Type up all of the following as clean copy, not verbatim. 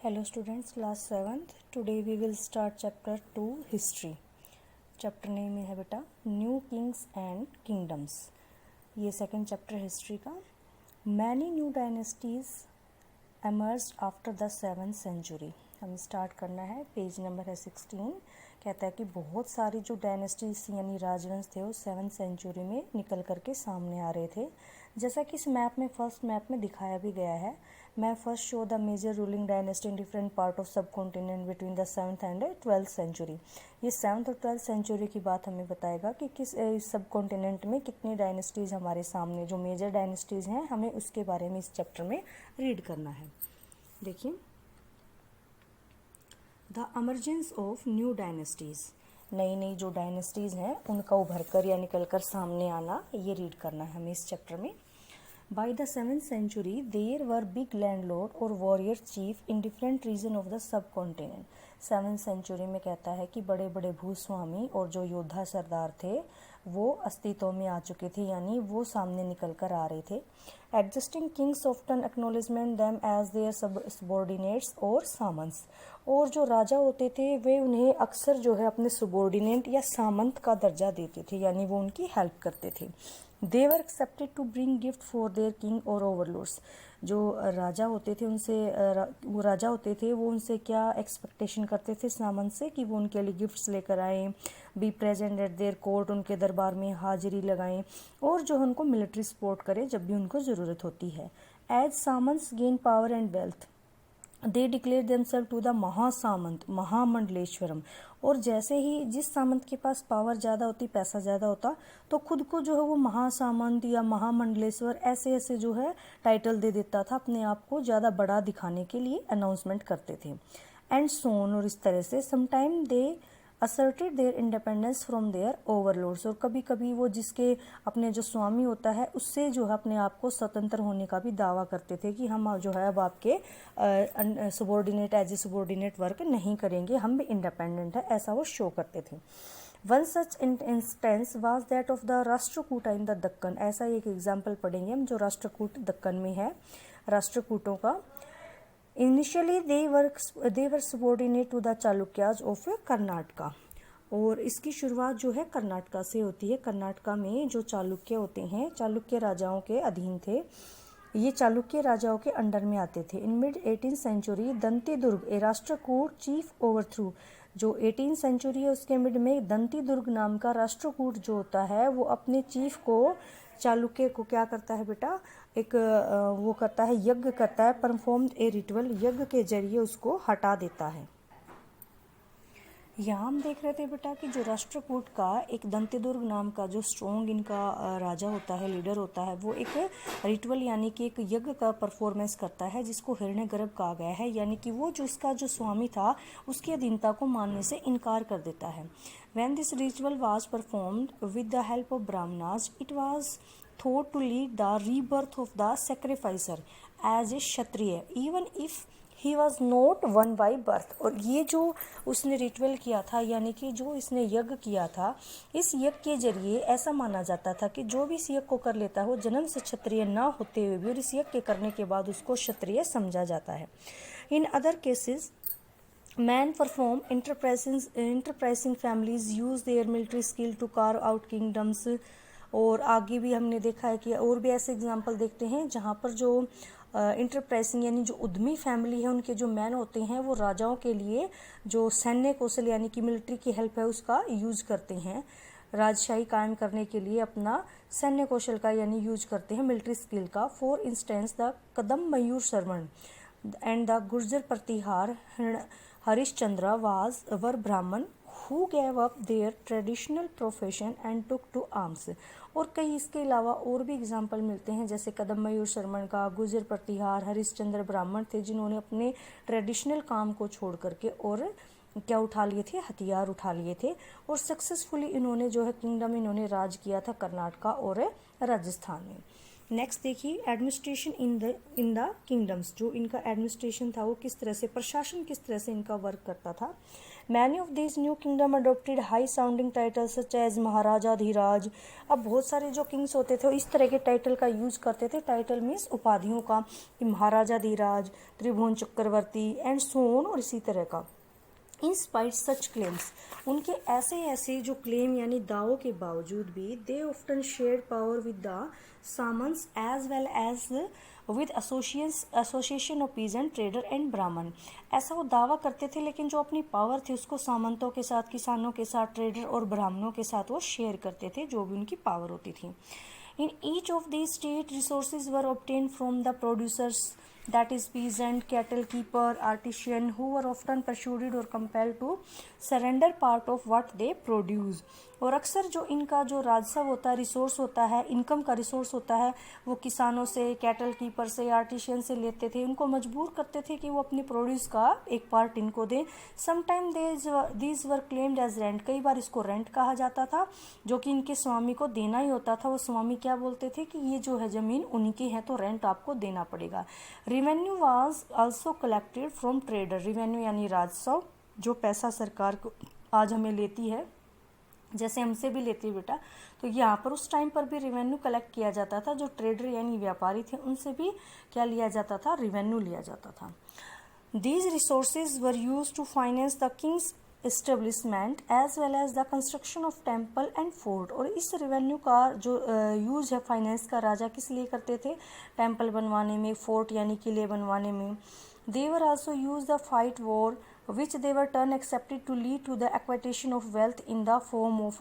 Hello students, class 7th. Today we will start chapter 2 history. Chapter name है बेटा new Kings and kingdoms. ये second chapter history का. Many new dynasties emerged after the 7th century. हम start करना है. Page number है 16. कहता है कि बहुत सारी जो डायनेस्टीज यानी राजवंश थे वो 7th century में निकल करके सामने आ रहे थे. जैसा कि इस मैप में फर्स्ट मैप में दिखाया भी गया है. मैं first show the major ruling dynasty in different part of subcontinent between the 7th and 12th century. ये 7th और 12th century की बात हमें बताएगा कि किस सब कॉन्टिनेंट में कितनी डायनेस्टीज हमारे सामने जो मेजर डायनेस्टीज हैं हमें उसके बारे में इस चैप्टर में रीड करना है. देखिए the emergence of new dynasties. नई नई जो डायनेस्टीज हैं उनका उभर कर या निकल कर सामने आना ये रीड करना है हमें इस चैप्टर में. By the 7th century, there were big landlord or warrior chief in different region of the subcontinent. 7th century में कहता है कि बड़े बड़े भूस्वामी और जो योद्धा सरदार थे वो अस्तित्व में आ चुके थे यानी वो सामने निकल कर आ रहे थे. Existing kings often acknowledgement them as their subordinates और सामंत्स. और जो राजा होते थे वे उन्हें अक्सर जो है अपने सबॉर्डिनेट या सामंत का दर्जा देते थे यानी वो उनकी हेल्प करते थे. They were accepted to bring gift for their king or overlords. जो राजा होते थे वो उनसे क्या एक्सपेक्टेशन करते थे सामंत से कि वो उनके लिए गिफ्ट्स लेकर आएँ, be present at there court, उनके दरबार में हाजिरी लगाएं और जो उनको मिलिट्री सपोर्ट करें जब भी उनको ज़रूरत होती है. As samantas gain power and wealth they declare themselves to the mahasamanta mahamandaleshwaram. और जैसे ही जिस सामंत के पास पावर ज़्यादा होती पैसा ज़्यादा होता तो खुद को जो है वो महासामंत या महामंडलेश्वर ऐसे ऐसे जो है टाइटल दे देता था अपने आप को ज़्यादा बड़ा दिखाने के लिए अनाउंसमेंट करते थे. एंड सोन और इस तरह से sometime they asserted their independence from their overlords. और कभी कभी वो जिसके अपने जो स्वामी होता है उससे जो है अपने आप को स्वतंत्र होने का भी दावा करते थे कि हम जो है अब आपके subordinate as a subordinate work नहीं करेंगे, हम भी इंडिपेंडेंट है, ऐसा वो शो करते थे. One such instance was that of the Rashtrakuta in the Deccan. ऐसा एक एग्जाम्पल पढ़ेंगे हम जो राष्ट्रकूट दक्कन में है राष्ट्रकूटों का. Initially they were subordinate to the Chalukyas of Karnataka. और इसकी शुरुआत जो है कर्नाटका से होती है. कर्नाटका में जो चालुक्य होते हैं चालुक्य राजाओं के अधीन थे, ये चालुक्य राजाओं के अंडर में आते थे. In mid 18th century Dantidurga a Rashtrakuta chief overthrew. जो 18th century है उसके मिड में दंती दुर्ग नाम का राष्ट्रकूट जो होता है वो अपने चीफ को चालुक्य को क्या करता है बेटा एक वो करता है यज्ञ करता है, परफॉर्म ए रिचुअल, यज्ञ के जरिए उसको हटा देता है. यहाँ हम देख रहे थे बेटा कि जो राष्ट्रकूट का एक दंतेदुर्ग नाम का जो स्ट्रॉन्ग इनका राजा होता है, लीडर होता है, वो एक रिचुअल यानी कि एक यज्ञ का परफॉर्मेंस करता है जिसको हिरण्यगर्भ कहा गया है. यानी कि वो जो उसका जो स्वामी था उसकी अधीनता को मानने से इनकार कर देता है. When this ritual was performed with the help of Brahmanas, it was thought to lead the rebirth of the sacrificer as a Kshatriya, even if he was not one by birth. और ये जो उसने ritual किया था यानी कि जो इसने यज्ञ किया था इस यज्ञ के जरिए ऐसा माना जाता था कि जो भी इस यज्ञ को कर लेता है वो जन्म से क्षत्रिय ना होते हुए भी और इस यज्ञ के करने के बाद उसको क्षत्रिय समझा जाता है. In other cases men from enterprising families use their military skill to carve out kingdoms. और आगे भी हमने देखा है कि और भी ऐसे एग्जाम्पल देखते हैं जहाँ पर जो इंटरप्राइजिंग यानी जो उद्यमी फैमिली है उनके जो मैन होते हैं वो राजाओं के लिए जो सैन्य कौशल यानी कि मिलिट्री की हेल्प है उसका यूज करते हैं. राजशाही कायम करने के लिए अपना सैन्य कौशल का यानी यूज करते हैं मिलिट्री स्किल का. For instance the Kadam Mayurasharman and the Gurjara Pratihara Harishchandra were Brahmin who gave up their traditional profession and took to arms. और कई इसके अलावा और भी एग्जाम्पल मिलते हैं जैसे कदम मयूर शर्मन का, गुर्जर प्रतिहार, हरिश्चंद्र ब्राह्मण थे जिन्होंने अपने ट्रेडिशनल काम को छोड़ करके और क्या उठा लिए थे, हथियार उठा लिए थे और सक्सेसफुली इन्होंने जो है किंगडम इन्होंने राज किया था कर्नाटका और राजस्थान में. नेक्स्ट देखिए एडमिनिस्ट्रेशन इन द किंगडम्स, जो इनका एडमिनिस्ट्रेशन था वो किस तरह से, प्रशासन किस तरह से इनका वर्क करता था। Many of this new kingdom adopted high sounding titles such as Maharajadhiraja. अब बहुत सारे जो किंग्स होते थे इस तरह के टाइटल का यूज करते थे, टाइटल मीन्स उपाधियों का, कि महाराजा धीराज, त्रिभुवन चक्रवर्ती एंड सोन, और इसी तरह का। इन स्पाइट सच क्लेम्स, उनके ऐसे ऐसे जो क्लेम यानी दावों के बावजूद भी, they often shared power with the samantas as well as with association of peasant trader and Brahmin. ऐसा वो दावा करते थे, लेकिन जो अपनी पावर थी उसको सामंतों के साथ, किसानों के साथ, ट्रेडर और ब्राह्मणों के साथ वो शेयर करते थे, जो भी उनकी पावर होती थी। In each of these state resources were obtained from the producers, that is peasant, cattle keeper, artisan, who were often persuaded or compelled to surrender part of what they produce। और अक्सर जो इनका जो राजस्व होता है, रिसोर्स होता है, इनकम का रिसोर्स होता है, वो किसानों से, कैटल कीपर से, आर्टिशियन से लेते थे। उनको मजबूर करते थे कि वो अपने प्रोड्यूस का एक पार्ट इनको दें। Sometime these were claimed as rent, कई बार इसको रेंट कहा जाता था, जो कि इनके स्वामी को देना ही होता था। वो स्वामी क्या बोलते थे कि ये जो है ज़मीन उन्हीं की है, तो रेंट आपको देना पड़ेगा। Revenue was also collected from trader, revenue यानी राजस्व, जो पैसा सरकार को आज हमें लेती है, जैसे हमसे भी लेती है बेटा, तो यहाँ पर उस टाइम पर भी रिवेन्यू कलेक्ट किया जाता था। जो ट्रेडर यानी व्यापारी थे उनसे भी क्या लिया जाता था, रिवेन्यू लिया जाता था। These resources were used to finance the king's establishment as well as the construction of temple and fort. और इस रेवेन्यू का जो यूज है फाइनेंस का, राजा किस लिए करते थे, टेम्पल बनवाने में, फोर्ट यानी किले बनवाने में। They were also use the fight war which they were turn accepted to lead to the acquisition of wealth in the form of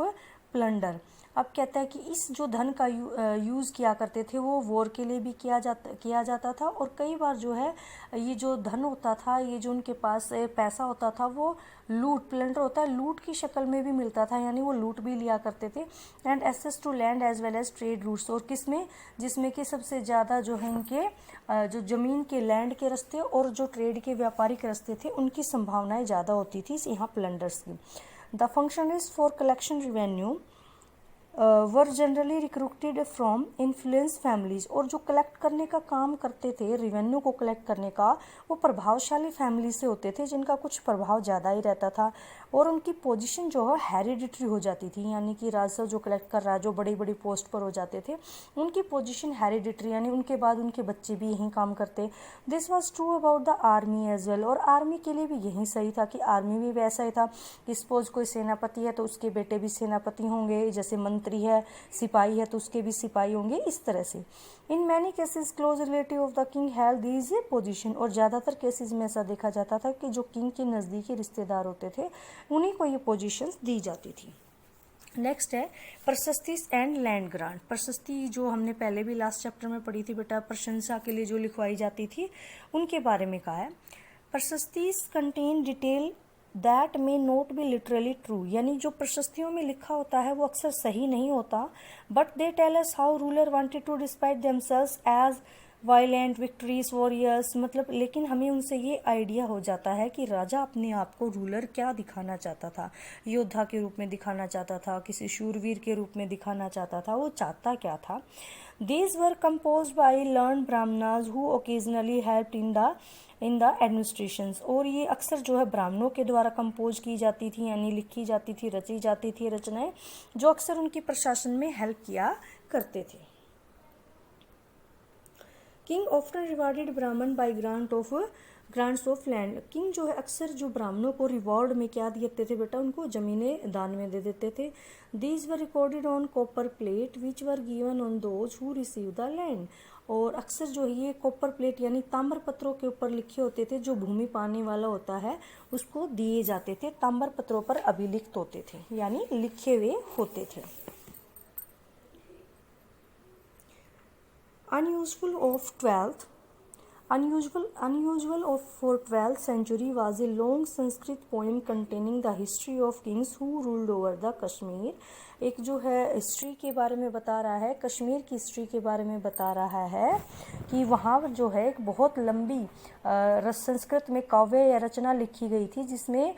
plunder। अब कहता है कि इस जो धन का यूज़ किया करते थे वो वॉर के लिए भी किया जाता था, और कई बार जो है ये जो धन होता था, ये जो उनके पास पैसा होता था, वो लूट, प्लंडर होता है, लूट की शक्ल में भी मिलता था, यानी वो लूट भी लिया करते थे। And access to land as well as trade routes, और किसमें, जिसमें कि सबसे ज़्यादा जो है इनके जो ज़मीन के, लैंड के रास्ते और जो ट्रेड के, व्यापारिक रास्ते थे, उनकी संभावनाएं ज़्यादा होती थी यहाँ प्लंडर्स की। The function is for collection revenue were generally recruited from influence families, और जो कलेक्ट करने का काम करते थे, रेवेन्यू को कलेक्ट करने का, वो प्रभावशाली फैमिली से होते थे, जिनका कुछ प्रभाव ज़्यादा ही रहता था, और उनकी पोजीशन जो है हेरिडिटरी हो जाती थी, यानी कि राजस्व जो कलेक्ट कर रहा है, जो बड़ी बड़ी पोस्ट पर हो जाते थे, उनकी पोजीशन हेरिडिटरी, यानी उनके बाद उनके बच्चे भी यही काम करते। This was true about the army as well, और आर्मी के लिए भी यही सही था कि आर्मी भी वैसा ही था कि सपोज कोई सेनापति है तो उसके बेटे भी सेनापति होंगे, जैसे मंत्री है, सिपाही है तो उसके भी सिपाही होंगे, इस तरह से। In many cases close relative of the king held these position, और ज़्यादातर केसेस में ऐसा देखा जाता था कि जो किंग के नज़दीकी रिश्तेदार होते थे उन्हीं को ये पोजीशंस दी जाती थी। नेक्स्ट है प्रशस्तिस एंड लैंड ग्रांट। प्रशस्ति जो हमने पहले भी लास्ट चैप्टर में पढ़ी थी बेटा, प्रशंसा के लिए जो लिखवाई जाती थी, उनके बारे में कहा है। Prashastis contain detail that may not be literally true, यानी जो प्रशस्तियों में लिखा होता है वो अक्सर सही नहीं होता, but they tell us how ruler wanted to despite themselves as violent victories warriors, मतलब लेकिन हमें उनसे ये आइडिया हो जाता है कि राजा अपने आप को रूलर क्या दिखाना चाहता था, योद्धा के रूप में दिखाना चाहता था, किसी शूरवीर के रूप में दिखाना चाहता था, वो चाहता क्या था। These were composed by learned brahmanas who occasionally helped in the administrations, और ये अक्सर जो है ब्राह्मणों के द्वारा कंपोज की जाती थी, यानी लिखी जाती थी, रची जाती थी रचनाएं, जो अक्सर उनकी प्रशासन में हेल्प किया करते थे। King often rewarded Brahmin by grants of land, king जो है अक्सर जो ब्राह्मणों को रिवॉर्ड में क्या देते थे बेटा, उनको जमीनें दान में दे देते थे। These were recorded on copper plate which were given on those who receive the land, और अक्सर जो है ये कॉपर प्लेट यानी ताम्र पत्रों के ऊपर लिखे होते थे, जो भूमि पाने वाला होता है उसको दिए जाते थे, ताम्र पत्रों पर अभिलिखित होते थे, यानी लिखे हुए होते थे। Unusual for 12th century was a long Sanskrit poem containing the history of kings who ruled over the Kashmir एक जो है हिस्ट्री के बारे में बता रहा है, कश्मीर की हिस्ट्री के बारे में बता रहा है कि वहाँ जो है एक बहुत लंबी संस्कृत में काव्य या रचना लिखी गई थी जिसमें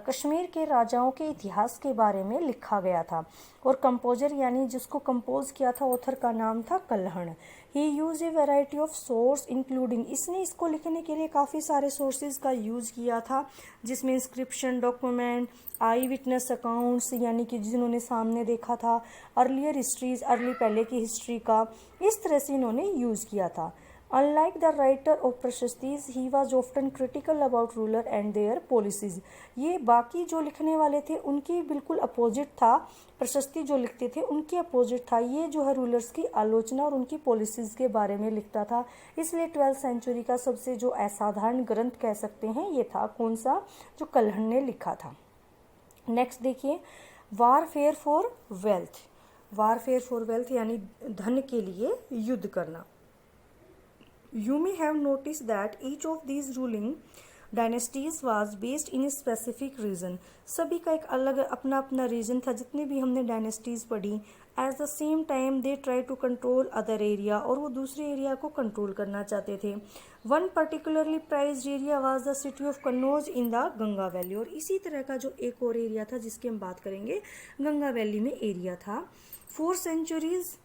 कश्मीर के राजाओं के इतिहास के बारे में लिखा गया था। और कंपोजर यानी जिसको कंपोज किया था, ऑथर का नाम था Kalhana. He use a variety of source including, इसने इसको लिखने के लिए काफ़ी सारे सोर्सेज का यूज़ किया था, जिसमें इंस्क्रिप्शन, डॉक्यूमेंट, आई विटनेस अकाउंट्स यानी कि जिन्होंने सामने देखा था, अर्लियर हिस्ट्रीज, अर्ली पहले की हिस्ट्री का, इस तरह से इन्होंने यूज़ किया था। Unlike the writer of Prashastis, he was often critical about ruler and their policies. ये बाकी जो लिखने वाले थे उनकी बिल्कुल अपोजिट था, प्रशस्ति जो लिखते थे उनकी अपोजिट था। ये जो है रूलर्स की आलोचना और उनकी पॉलिसीज़ के बारे में लिखता था। इसलिए 12th सेंचुरी का सबसे जो असाधारण ग्रंथ कह सकते हैं ये था कौन सा, जो कल्हण ने लिखा था। नेक्स्ट देखिए, warfare for wealth. Warfare for wealth यानी धन के लिए युद्ध करना। You may have noticed that each of these ruling dynasties was based in a specific region. सभी का एक अलग अपना अपना रीजन था जितने भी हमने डायनेस्टीज पढ़ी। At the same time they try to control other area, और वो दूसरे एरिया को कंट्रोल करना चाहते थे। One particularly prized area was the city of Kannauj in the Ganga valley, और इसी तरह का जो एक और एरिया था जिसकी हम बात करेंगे, गंगा वैली में एरिया था। 4 centuries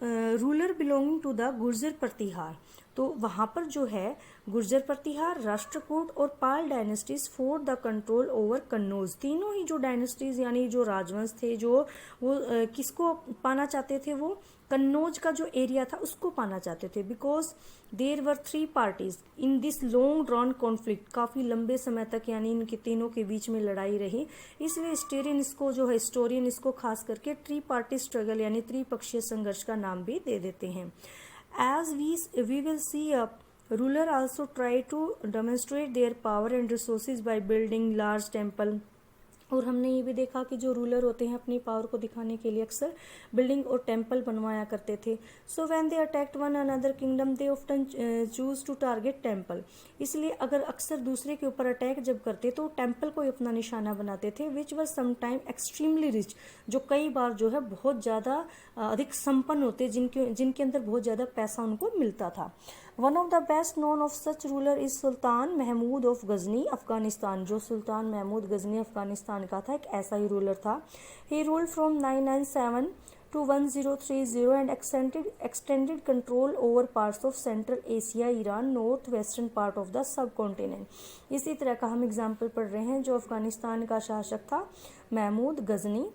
ruler belonging to the Gurjara Pratihara, तो वहाँ पर जो है गुर्जर प्रतिहार, राष्ट्रकूट और Pala dynasties for the control over Kannauj. तीनों ही जो डायनेस्टीज यानी जो राजवंश थे जो वो किसको पाना चाहते थे, वो कन्नौज का जो एरिया था उसको पाना चाहते थे। Because there were 3 parties in this long drawn conflict, काफ़ी लंबे समय तक यानी इनके तीनों के बीच में लड़ाई रही। इसलिए हिस्टोरियन इसको खास करके ट्री पार्टी स्ट्रगल यानी त्रिपक्षीय संघर्ष का नाम भी दे देते हैं। As we will see ruler also try to demonstrate their power and resources by building large temple। और हमने ये भी देखा कि जो रूलर होते हैं अपनी पावर को दिखाने के लिए अक्सर बिल्डिंग और टेम्पल बनवाया करते थे। So when they attacked one another kingdom they often choose to target temple, इसलिए अगर अक्सर दूसरे के ऊपर अटैक जब करते तो टेम्पल को ही अपना निशाना बनाते थे। Which was sometime extremely rich, जो कई बार जो है बहुत ज़्यादा अधिक संपन्न होते, जिनके अंदर बहुत ज़्यादा पैसा उनको मिलता था। One of the best known of such ruler is sultan Mahmud of Ghazni Afghanistan, जो सुल्तान महमूद गजनी अफगानिस्तान का था, एक ऐसा ही रूलर था। He ruled from 997 to 1030 and extended control over parts of Central Asia, Iran, north western part of the subcontinent। इसी तरह का हम एग्जाम्पल पढ़ रहे हैं। जो अफगानिस्तान का शासक था महमूद गजनी,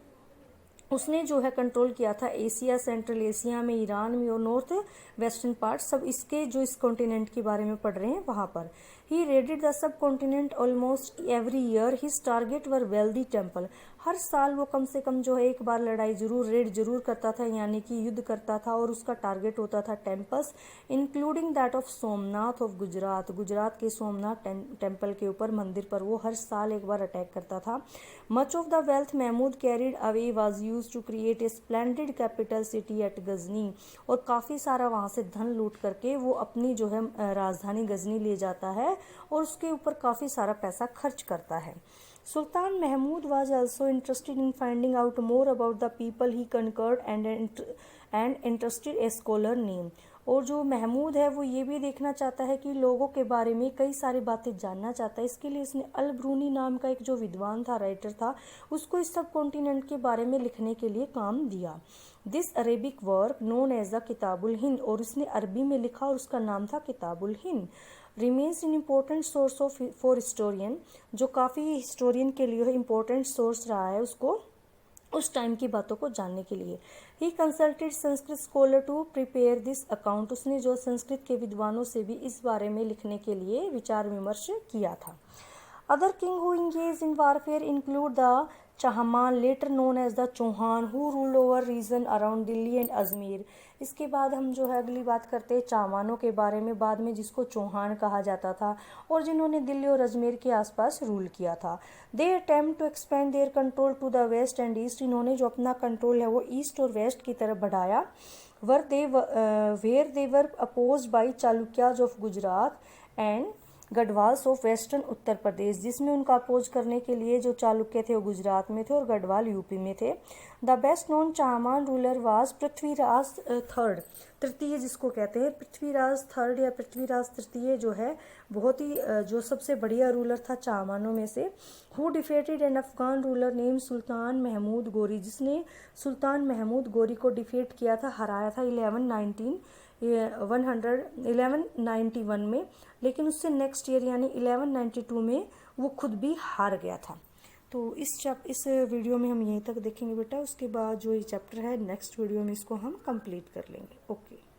उसने जो है कंट्रोल किया था एशिया, सेंट्रल एशिया में, ईरान में और नॉर्थ वेस्टर्न पार्ट, सब इसके जो इस कॉन्टिनेंट के बारे में पढ़ रहे हैं वहाँ पर। He raided the subcontinent almost every year. His target were wealthy temple, हर साल वो कम से कम जो है एक बार रेड जरूर करता था, यानी कि युद्ध करता था, और उसका टारगेट होता था temples, including that of Somnath of Gujarat. Gujarat के सोमनाथ टेम्पल के ऊपर, मंदिर पर वो हर साल एक बार अटैक करता था। Much of the wealth Mahmud carried away was used to create a splendid capital city at Ghazni, और काफ़ी सारा वहाँ से धन लूट करके वो अपनी जो है राजधानी गजनी ले जाता है और उसके ऊपर काफ़ी सारा पैसा खर्च करता है। Sultan Mahmud was also interested in finding out more about the people he conquered and interested a scholar name। और जो महमूद है वो ये भी देखना चाहता है कि लोगों के बारे में कई सारी बातें जानना चाहता है। इसके लिए इसने अल ब्रूनी नाम का एक जो विद्वान था, राइटर था, उसको इस सब कॉन्टिनेंट के बारे में लिखने के लिए काम दिया। This Arabic work known as the Kitabul Hind, और उसने अरबी में लिखा और उसका नाम था Kitabul Hind. Remains in important source of for historian, जो काफ़ी हिस्टोरियन के लिए इम्पोर्टेंट सोर्स रहा है उसको उस टाइम की बातों को जानने के लिए। He consulted Sanskrit scholar to prepare this account, उसने जो संस्कृत के विद्वानों से भी इस बारे में लिखने के लिए विचार विमर्श किया था। Other king who engage in warfare include the Chahamana, later known as the Chauhan, who rule over region around Delhi and Ajmer. इसके बाद हम जो है अगली बात करते हैं चामानों के बारे में, बाद में जिसको चौहान कहा जाता था, और जिन्होंने दिल्ली और अजमेर के आसपास रूल किया था। They attempt to expand their control to the west and east, इन्होंने जो अपना कंट्रोल है वो ईस्ट और वेस्ट की तरफ बढ़ाया। Where they were opposed by Chalukyas of Gujarat and Gahadavalas of western Uttar Pradesh, जिसमें उनका अपोज करने के लिए जो चालुक्य थे वो गुजरात में थे और गढ़वाल यूपी में थे। The best known Chahamana ruler was Prithviraj third, तृतीय जिसको कहते हैं, पृथ्वीराज थर्ड या पृथ्वीराज तृतीय जो है बहुत ही जो सबसे बढ़िया रूलर था चाहमानों में से। Who defeated an Afghan ruler name Sultan Mahmud Ghori, जिसने सुल्तान महमूद गोरी को डिफेट किया था, हराया था 1191 में, लेकिन उससे नेक्स्ट ईयर यानी 1192 में वो खुद भी हार गया था। तो इस वीडियो में हम यहीं तक देखेंगे बेटा, उसके बाद जो ये चैप्टर है नेक्स्ट वीडियो में इसको हम कंप्लीट कर लेंगे। ओके।